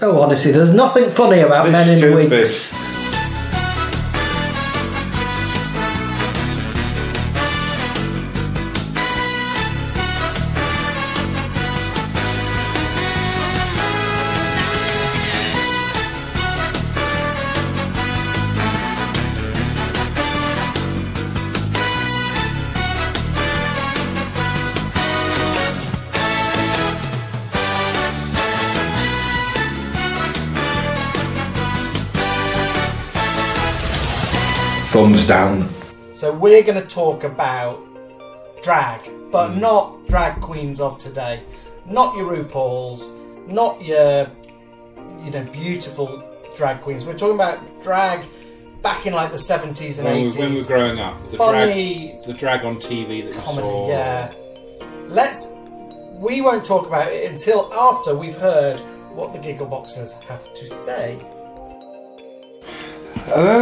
Oh, honestly, there's nothing funny about men in wigs. Thumbs down. So we're going to talk about drag, but not drag queens of today. Not your RuPauls, not your, beautiful drag queens. We're talking about drag back in like the 70s and 80s. When we were growing up. The drag on TV that comedy, you saw. Yeah. We won't talk about it until after we've heard what the Giggle Boxers have to say.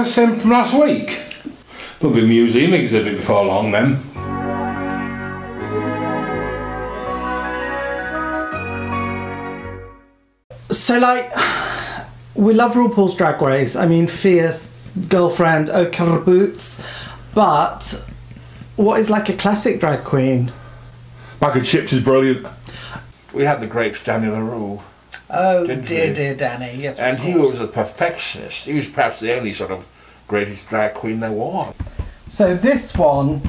Same from last week. There'll be a museum exhibit before long then. So we love RuPaul's Drag Race. I mean, Fierce, Girlfriend, Ochre Boots. But what is like a classic drag queen? Bag of Chips is brilliant. We had the great Danny La Rue. Oh, dear Danny. Yes, and he was a perfectionist. He was perhaps the only sort of greatest drag queen there was. So this one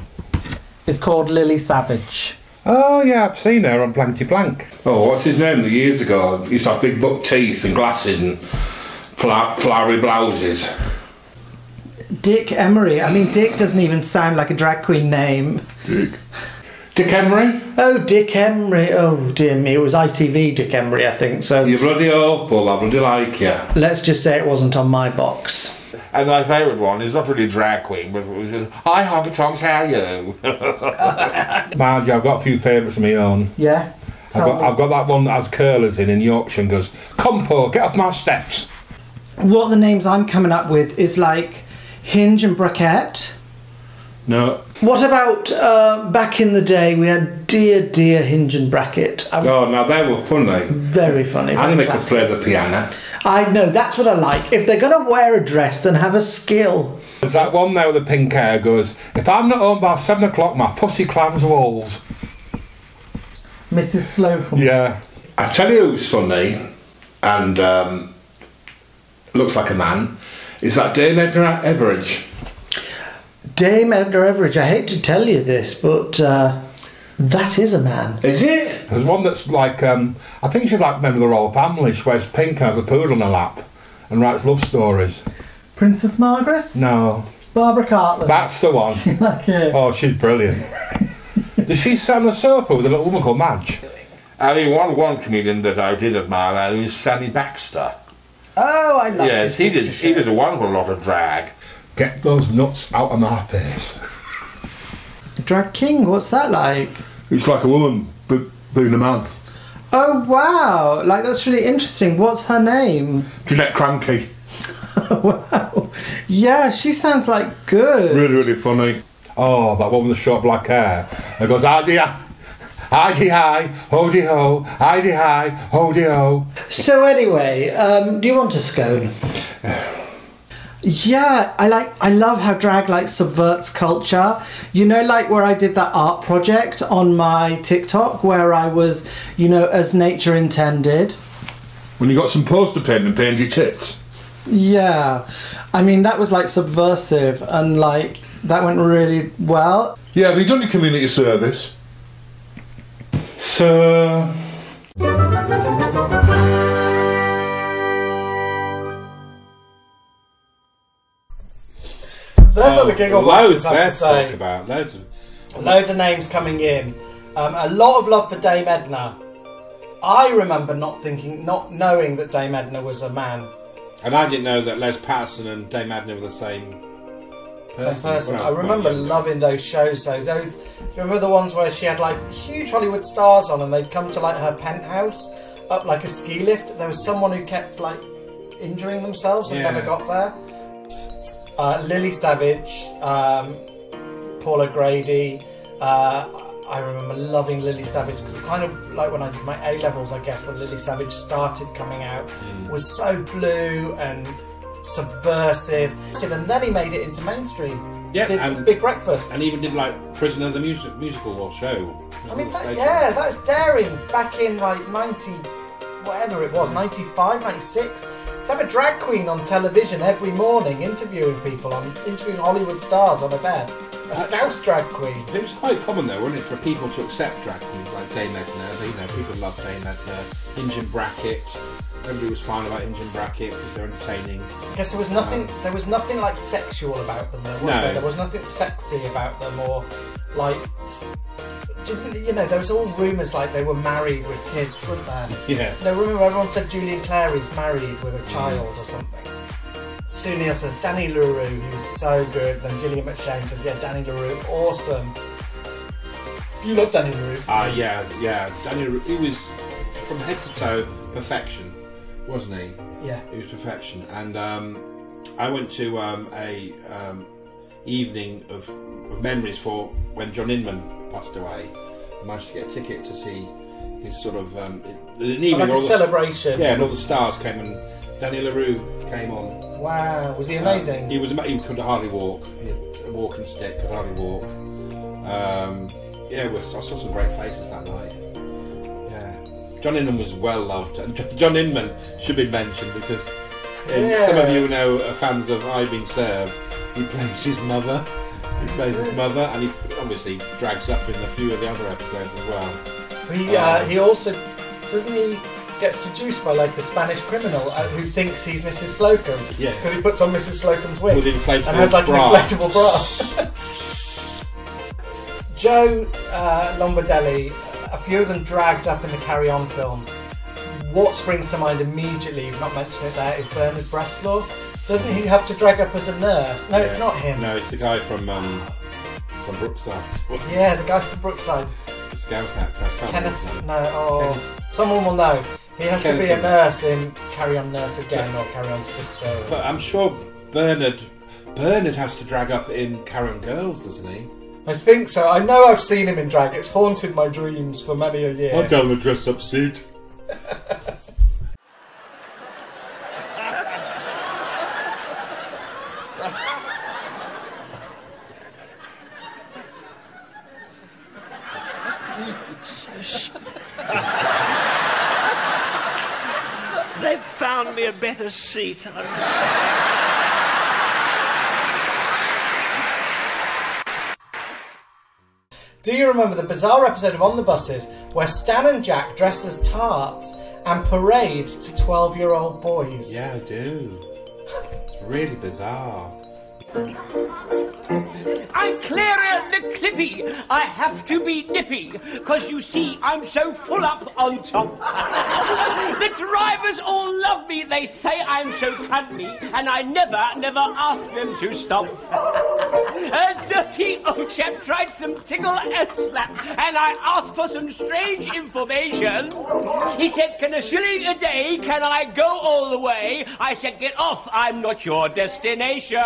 is called Lily Savage. Oh yeah, I've seen her on Blankety Blank. Oh, what's his name? Years ago, he used to have big buck teeth and glasses and flowery blouses. Dick Emery. I mean, Dick doesn't even sound like a drag queen name. Dick Emery? Oh, Dick Emery. Oh, dear me. It was ITV Dick Emery, I think. So you're bloody awful. I bloody like you. Let's just say it wasn't on my box. And my favourite one is not really a drag queen, but it was just, hi, Honky Tonks, how are you? Margie, I've got a few favourites of my own. Yeah? I've got that one that has curlers in Yorkshire and goes, come, Paul, get off my steps. What the names I'm coming up with is like Hinge and Braquette. No. What about back in the day we had Dear Hinge and Bracket? Oh, now they were funny. Very funny. And they could play the piano. I know, that's what I like. If they're going to wear a dress, then have a skill. There's that one there with the pink hair goes, if I'm not home by 7 o'clock, my pussy climbs walls. Mrs. Slocum. Yeah. I tell you who's funny and looks like a man, is that Dame Edna Everage. Dame Edna Everage, I hate to tell you this, but that is a man. Is it? There's one that's like, I think she's like a member of the royal family. She wears pink and has a poodle on her lap and writes love stories. Princess Margaret? No. Barbara Cartland? That's the one. Okay. Oh, she's brilliant. Does she sit on the sofa with a little woman called Madge? I mean, one comedian that I did admire is Sammy Baxter. Oh, I love Yes, he did a wonderful lot of drag. Get those nuts out of my face. Drag king, what's that like? It's like a woman being a man. Oh wow, like that's really interesting. What's her name? Jeanette Cranky. Wow. Yeah, she sounds like good. Really, really funny. Oh, that one with the short black hair. It goes, hi-de hi, ho-de ho, hi-de hi, ho-de ho. So anyway, do you want a scone? Yeah, I love how drag like subverts culture. You know, like where I did that art project on my TikTok where I was, as nature intended. When you got some poster pen and painted your tits. Yeah. I mean, that was like subversive and like that went really well. Yeah, have you done your community service? So... That's what the Giggle Boxers have to say. Talk about. Loads of names coming in. A lot of love for Dame Edna. I remember not knowing that Dame Edna was a man. And I didn't know that Les Patterson and Dame Edna were the same person. I remember loving those shows though. Do you remember the ones where she had like huge Hollywood stars on and they'd come to like her penthouse up like a ski lift? There was someone who kept like injuring themselves and never got there. Lily Savage, Paula Grady. I remember loving Lily Savage, kind of like when I did my A-levels, I guess, when Lily Savage started coming out, was so blue and subversive, and then he made it into mainstream. Yeah, did and Big Breakfast, and even did like Prisoner the musical or show. I mean, that's daring. Back in like 90, whatever it was, 95, 96, to have a drag queen on television every morning interviewing Hollywood stars on a bed. A Scouse drag queen. It was quite common though, wasn't it, for people to accept drag queens like Dame Edna. People loved Dame Edna. Hinge and Bracket. Everybody was fine about Hinge and Bracket because they're entertaining. I guess there was nothing. There was nothing like sexual about them. There was nothing sexy about them, or like. There was all rumours like they were married with kids, weren't there? Yeah. Remember everyone said Julian Clary's married with a child or something. Sunil says Danny La Rue, he was so good. Then Gillian McShane says, yeah, Danny La Rue, awesome. You love Danny La Rue? Yeah. Danny La Rue, he was from head to toe perfection, wasn't he? Yeah. He was perfection. And I went to a evening of memories for when John Inman passed away. I managed to get a ticket to see his sort of an evening, like a celebration. And all the stars came, and Danny La Rue came on. Wow, was he amazing? He could hardly walk. He had a walking stick, could hardly walk. I saw some great faces that night. Yeah, John Inman was well loved, and John Inman should be mentioned because some of you know are fans of I've Been Served. He plays his mother. And he obviously drags up in a few of the other episodes as well. He also doesn't he get seduced by like a Spanish criminal who thinks he's Mrs. Slocum? Yeah, because he puts on Mrs. Slocum's wig with inflatable and has like bra. An inflatable bra. Joe Lombardelli, a few of them dragged up in the Carry On films. What springs to mind immediately, you've not mentioned it there, is Bernard Bresslaw. Doesn't he have to drag up as a nurse? No, it's not him. No, it's the guy from Brookside. Yeah, the guy from Brookside. The Scouse actor. Someone will know. He has to be a nurse in Carry On Nurse Again or Carry On Sister. But I'm sure Bernard has to drag up in Carry On Girls, doesn't he? I think so. I know I've seen him in drag. It's haunted my dreams for many a year. I'll go in the dress-up suit. They've found me a better seat. Do you remember the bizarre episode of On the Buses where Stan and Jack dress as tarts and parade to 12-year-old boys? Yeah, I do. It's really bizarre. I'm clearer the clippy. I have to be nippy, 'cause you see I'm so full up on top. The drivers all love me. They say I'm so cuddly, and I never ask them to stop. A dirty old chap tried some tickle and slap, and I asked for some strange information. He said, "Can a shilling a day, can I go all the way?" I said, "Get off, I'm not your destination."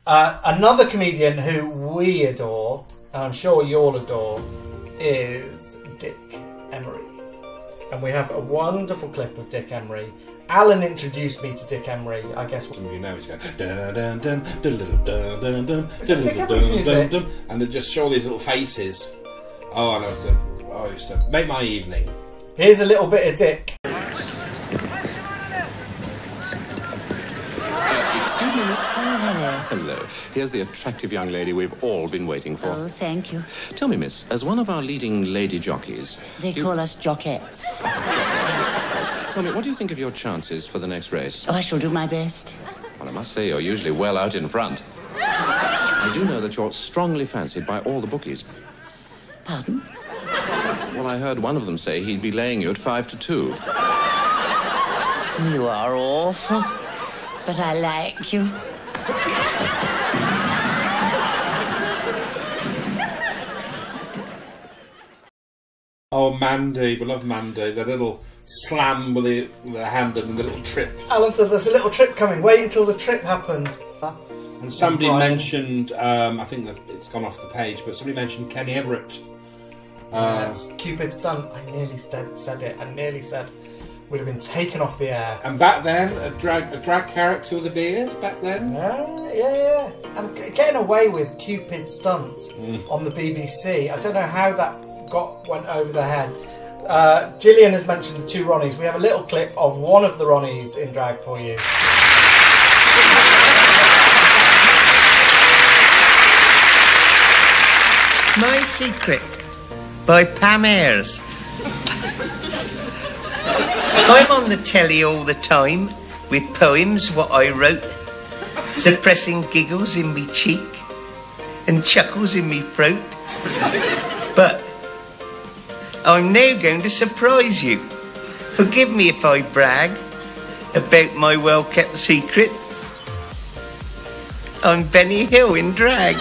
Another comedian who we adore, and I'm sure you'll adore, is Dick Emery. And we have a wonderful clip of Dick Emery. Alan introduced me to Dick Emery, I guess. Some of you know he's going dun dun dun dun dun dun dun, and they just show these little faces. Oh, and I used to make my evening. Here's a little bit of Dick. Excuse me, miss. Oh, hello. Hello. Here's the attractive young lady we've all been waiting for. Oh, thank you. Tell me, miss, as one of our leading lady jockeys... They call us jockettes. Tell me, what do you think of your chances for the next race? Oh, I shall do my best. Well, I must say, you're usually well out in front. I do know that you're strongly fancied by all the bookies. Pardon? Well, I heard one of them say he'd be laying you at 5-2. You are awful. But I like you. Oh, Mandy, we love Mandy. The little slam with the hand and the little trip. Alan said there's a little trip coming. Wait until the trip happens. And somebody mentioned, I think that it's gone off the page, but somebody mentioned Kenny Everett. Yes, Cupid Stunt. I nearly said it. I nearly said would have been taken off the air. And back then, a drag character with a beard. Back then, yeah. And getting away with Cupid Stunt on the BBC. I don't know how that went over their head. Gillian has mentioned the two Ronnies. We have a little clip of one of the Ronnies in drag for you. My Secret by Pam Ayres. I'm on the telly all the time with poems what I wrote, suppressing giggles in me cheek and chuckles in me throat. But I'm now going to surprise you. Forgive me if I brag about my well-kept secret. I'm Benny Hill in drag.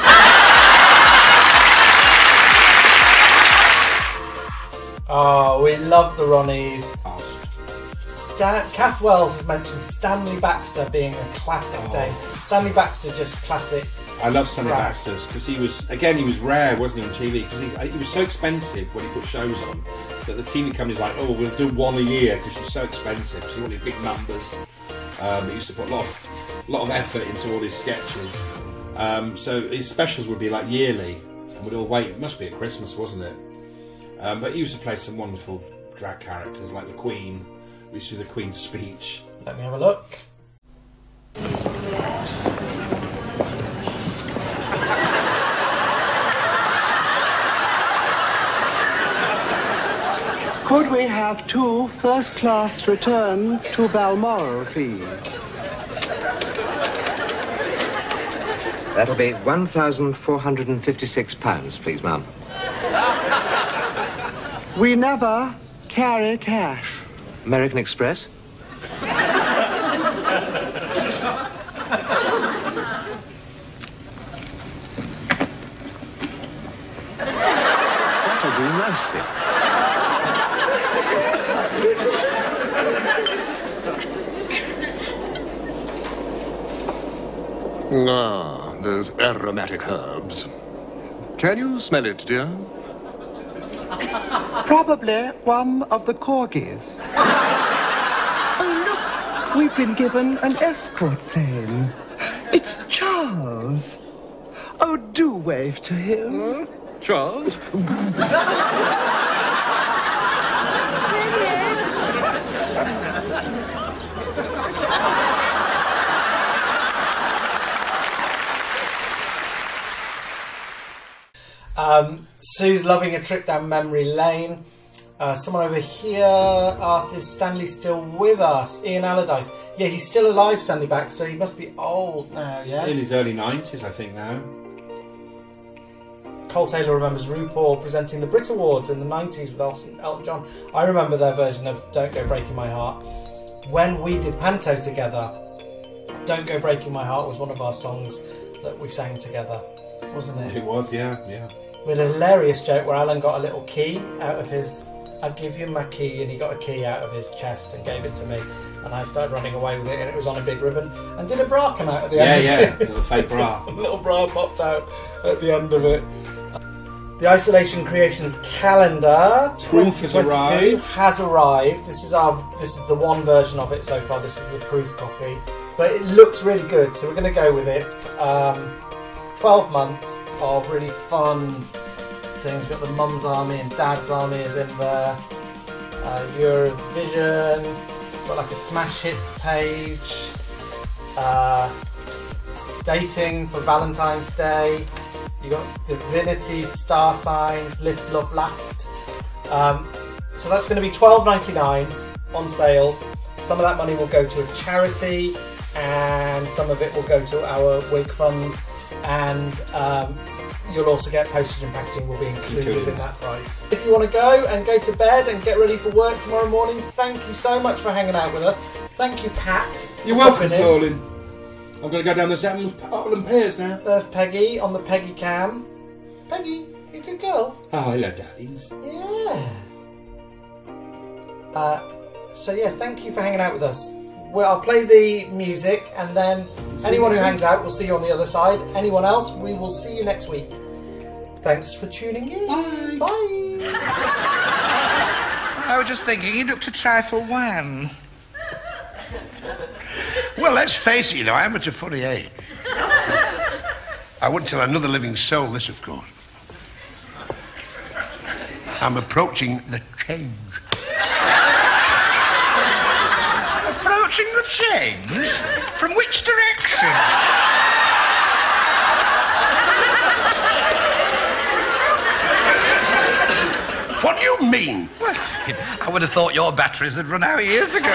Oh, we love the Ronnies. Kath Wells has mentioned Stanley Baxter being a classic Dame. Stanley Baxter, just classic. I love Stanley Baxter's because he was rare, wasn't he, on TV? Because he was so expensive when he put shows on that the TV company's like, oh, we'll do one a year because you're so expensive. So he wanted big numbers. He used to put a lot of effort into all his sketches. So his specials would be like yearly, and we'd all wait. It must be at Christmas, wasn't it? But he used to play some wonderful drag characters like the Queen. We used to do the Queen's speech. Let me have a look. Could we have 2 first-class returns to Balmoral, please? That'll be £1,456, please, ma'am. We never carry cash. American Express? That'll do nicely. Ah, those aromatic herbs. Can you smell it, dear? Probably one of the corgis. Oh, look, we've been given an escort plane. It's Charles. Oh, do wave to him. Charles? Sue's loving a trip down memory lane. Someone over here asked, is Stanley still with us? Ian Allardyce. Yeah, he's still alive, Stanley Baxter. He must be old now, yeah? In his early 90s, I think, now. Cole Taylor remembers RuPaul presenting the Brit Awards in the 90s with Elton John. I remember their version of Don't Go Breaking My Heart. When we did Panto together, Don't Go Breaking My Heart was one of our songs that we sang together, wasn't it? It was, yeah. We had a hilarious joke where Alan got a little key out of his... I'd give you my key, and he got a key out of his chest and gave it to me, and I started running away with it, and it was on a big ribbon, and did a bra come out at the end of it. A little fake bra. A little bra popped out at the end of it. The Isolation Creations calendar Proof has arrived. has arrived. This is the one version of it so far. This is the proof copy, but it looks really good, so we're going to go with it. 12 months of really fun things. We've got the Mum's Army and Dad's Army is in there. Eurovision. Got like a smash hits page. Dating for Valentine's Day. You got Divinity, Star Signs, Lift, Love, Laughed. So that's going to be $12.99 on sale. Some of that money will go to a charity, and some of it will go to our wig fund. And you'll also get postage and packaging will be included in that price. If you want to go to bed and get ready for work tomorrow morning, thank you so much for hanging out with us. Thank you, Pat. You're welcome, darling. I'm going to go down the Seven Apple and Pears now. There's Peggy on the Peggy cam. Peggy, you a good girl. Oh, hello, darlings. Yeah. So yeah, thank you for hanging out with us. Well, I'll play the music, and then anyone who hangs out, we'll see you on the other side. Anyone else, we will see you next week. Thanks for tuning in. Bye. Bye. I was just thinking he looked a trifle wan. Well, let's face it, I am at a funny age. I wouldn't tell another living soul this, of course. I'm approaching the change. Approaching the change? From which direction? What do you mean? Well, I would have thought your batteries had run out years ago.